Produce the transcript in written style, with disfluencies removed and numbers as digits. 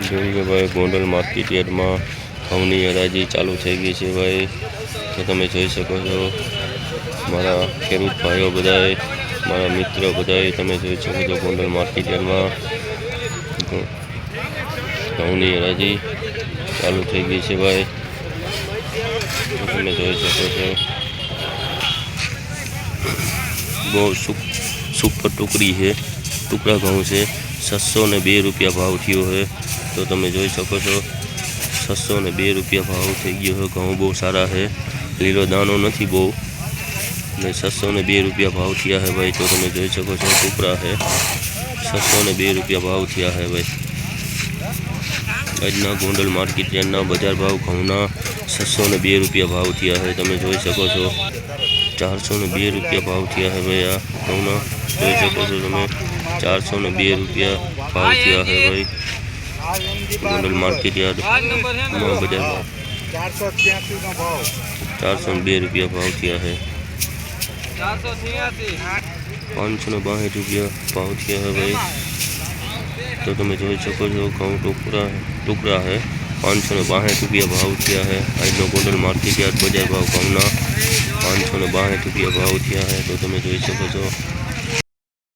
જોઈએ ભાઈ ગોંડલ માર્કેટ યાર્ડમાં ઘઉંની હરાજી ચાલુ થઈ ગઈ છે ભાઈ। તો તમે જોઈ શકો છો મારા ખેડૂત ભાઈઓ બધાએ, મારા મિત્રો બધાએ તમે જોઈ શકો છો ગોંડલ માર્કેટ યાર્ડમાં ઘઉંની હરાજી ચાલુ થઈ ગઈ છે ભાઈ। તો તમે જોઈ શકો છો બહુ सुपर टुकड़ी है, टुकड़ा घऊँ से 602 रुपया भाव थयो है। तो तमे जोई सको छो 602 रुपया भाव थी गयो है। घऊँ बहुत सारा है, लीलो दाणो नहीं बहु ने 602 रुपया भाव थिया है भाई। तो तमे जोई सको छो टुकड़ा है 602 रुपया भाव थिया है भाई। आजना गोंडल मार्केट यार्डना बजार भाव घऊँना 602 रुपया भाव थिया है। तमे जोई सको छो 402 रुपया भाव थिया है भाई। आ घऊँना જોઈ શકો છો તમે 402 रुपया भाव थिया है भाई। गोंडल मार्केट यार्ड बजार 402 रुपया भाव थिया है। 562 रुपया भाव थिया है भाई। तो તમે જોઈ શકો છો ઘઉં ટુકડા है 562 रुपया भाव थिया है। આજનો ગોંડલ માર્કેટ યાર્ડ બજાર ભાવ ઘઉંના 562 रुपया भाव थिया है। तो તમે જોઈ શકો છો